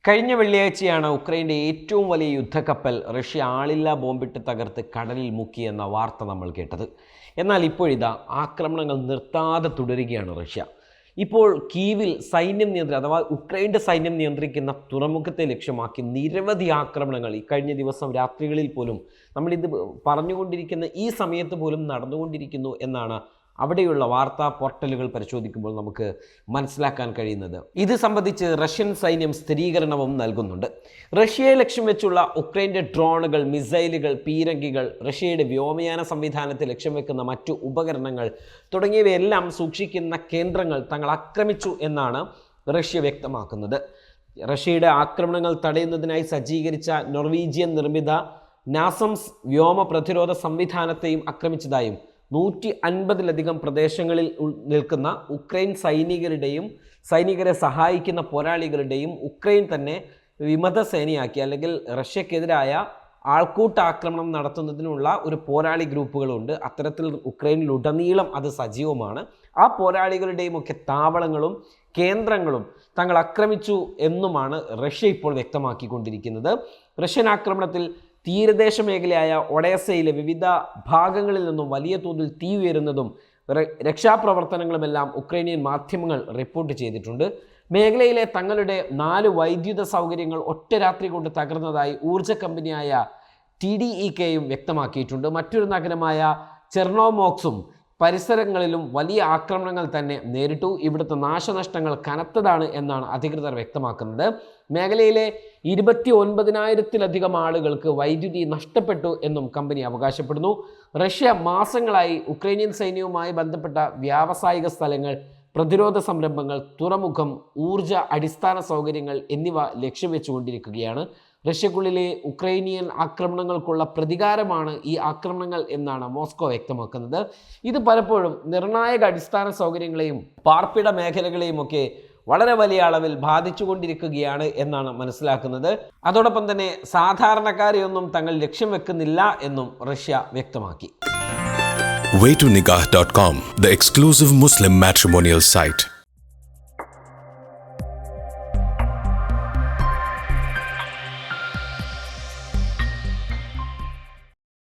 കഴിഞ്ഞ വെള്ളിയാഴ്ചയാണ് ഉക്രൈൻ്റെ ഏറ്റവും വലിയ യുദ്ധക്കപ്പൽ റഷ്യ ആളില്ലാ ബോംബിട്ട് തകർത്ത് കടലിൽ മുക്കിയെന്ന വാർത്ത നമ്മൾ കേട്ടത്. എന്നാൽ ഇപ്പോഴിതാ ആക്രമണങ്ങൾ നിർത്താതെ തുടരുകയാണ് റഷ്യ. ഇപ്പോൾ കീവിൽ അഥവാ ഉക്രൈൻ്റെ സൈന്യം നിയന്ത്രിക്കുന്ന തുറമുഖത്തെ ലക്ഷ്യമാക്കി നിരവധി ആക്രമണങ്ങൾ ഈ കഴിഞ്ഞ ദിവസം രാത്രികളിൽ പോലും നമ്മളിത് പറഞ്ഞുകൊണ്ടിരിക്കുന്ന ഈ സമയത്ത് പോലും നടന്നുകൊണ്ടിരിക്കുന്നു എന്നാണ് അവിടെയുള്ള വാർത്താ പോർട്ടലുകൾ പരിശോധിക്കുമ്പോൾ നമുക്ക് മനസ്സിലാക്കാൻ കഴിയുന്നത്. ഇത് സംബന്ധിച്ച് റഷ്യൻ സൈന്യം സ്ഥിരീകരണവും നൽകുന്നുണ്ട്. റഷ്യയെ ലക്ഷ്യം വെച്ചുള്ള ഉക്രൈൻ്റെ ഡ്രോണുകൾ, മിസൈലുകൾ, പീരങ്കികൾ, റഷ്യയുടെ വ്യോമയാന സംവിധാനത്തെ ലക്ഷ്യം വെക്കുന്ന മറ്റു ഉപകരണങ്ങൾ തുടങ്ങിയവയെല്ലാം സൂക്ഷിക്കുന്ന കേന്ദ്രങ്ങൾ തങ്ങൾ ആക്രമിച്ചു എന്നാണ് റഷ്യ വ്യക്തമാക്കുന്നത്. റഷ്യയുടെ ആക്രമണങ്ങൾ തടയുന്നതിനായി സജ്ജീകരിച്ച നോർവീജിയൻ നിർമ്മിത നാസംസ് വ്യോമ പ്രതിരോധ സംവിധാനത്തെയും ആക്രമിച്ചതായും 150-ലധികം പ്രദേശങ്ങളിൽ നിൽക്കുന്ന ഉക്രൈൻ സൈനികരെ സഹായിക്കുന്ന പോരാളികളുടെയും ഉക്രൈൻ തന്നെ വിമത സേനയാക്കി അല്ലെങ്കിൽ റഷ്യക്കെതിരായ ആൾക്കൂട്ടാക്രമണം നടത്തുന്നതിനുള്ള ഒരു പോരാളി ഗ്രൂപ്പുകളുണ്ട്. അത്തരത്തിൽ ഉക്രൈനിലുടനീളം അത് സജീവമാണ്. ആ പോരാളികളുടെയും ഒക്കെ താവളങ്ങളും കേന്ദ്രങ്ങളും തങ്ങൾ ആക്രമിച്ചു എന്നുമാണ് റഷ്യ ഇപ്പോൾ വ്യക്തമാക്കിക്കൊണ്ടിരിക്കുന്നത്. റഷ്യൻ ആക്രമണത്തിൽ തീരദേശ മേഖലയായ ഒഡേസയിലെ വിവിധ ഭാഗങ്ങളിൽ നിന്നും വലിയ തോതിൽ തീ ഉയരുന്നതും രക്ഷാപ്രവർത്തനങ്ങളുമെല്ലാം ഉക്രൈനിയൻ മാധ്യമങ്ങൾ റിപ്പോർട്ട് ചെയ്തിട്ടുണ്ട്. മേഖലയിലെ തങ്ങളുടെ 4 വൈദ്യുത സൗകര്യങ്ങൾ ഒറ്റ രാത്രി കൊണ്ട് തകർന്നതായി ഊർജ്ജ കമ്പനിയായ TDEKയും വ്യക്തമാക്കിയിട്ടുണ്ട്. മറ്റൊരു നഗരമായ ചെർണോമോക്സും പരിസരങ്ങളിലും വലിയ ആക്രമണങ്ങൾ തന്നെ നേരിട്ടു. ഇവിടുത്തെ നാശനഷ്ടങ്ങൾ കനത്തതാണ് എന്നാണ് അധികൃതർ വ്യക്തമാക്കുന്നത്. മേഖലയിലെ 29,000-ലധികം ആളുകൾക്ക് വൈദ്യുതി നഷ്ടപ്പെട്ടു എന്നും കമ്പനി അവകാശപ്പെടുന്നു. റഷ്യ മാസങ്ങളായി ഉക്രൈനിയൻ സൈന്യവുമായി ബന്ധപ്പെട്ട വ്യാവസായിക സ്ഥലങ്ങൾ, പ്രതിരോധ സംരംഭങ്ങൾ, തുറമുഖം, ഊർജ അടിസ്ഥാന സൗകര്യങ്ങൾ എന്നിവ ലക്ഷ്യം വെച്ചുകൊണ്ടിരിക്കുകയാണ്. റഷ്യക്കുള്ളിലെ ഉക്രൈനിയൻ ആക്രമണങ്ങൾക്കുള്ള പ്രതികാരമാണ് ഈ ആക്രമണങ്ങൾ എന്നാണ് മോസ്കോ വ്യക്തമാക്കുന്നത്. ഇത് പലപ്പോഴും നിർണായക അടിസ്ഥാന സൗകര്യങ്ങളെയും പാർപ്പിട മേഖലകളെയും ഒക്കെ വളരെ വലിയ അളവിൽ ബാധിച്ചുകൊണ്ടിരിക്കുകയാണ് എന്നാണ് മനസ്സിലാക്കുന്നത്. അതോടൊപ്പം തന്നെ സാധാരണക്കാരെയൊന്നും തങ്ങൾ ലക്ഷ്യം വെക്കുന്നില്ല എന്നും റഷ്യ വ്യക്തമാക്കി. Waytonikah.com, the exclusive Muslim matrimonial site.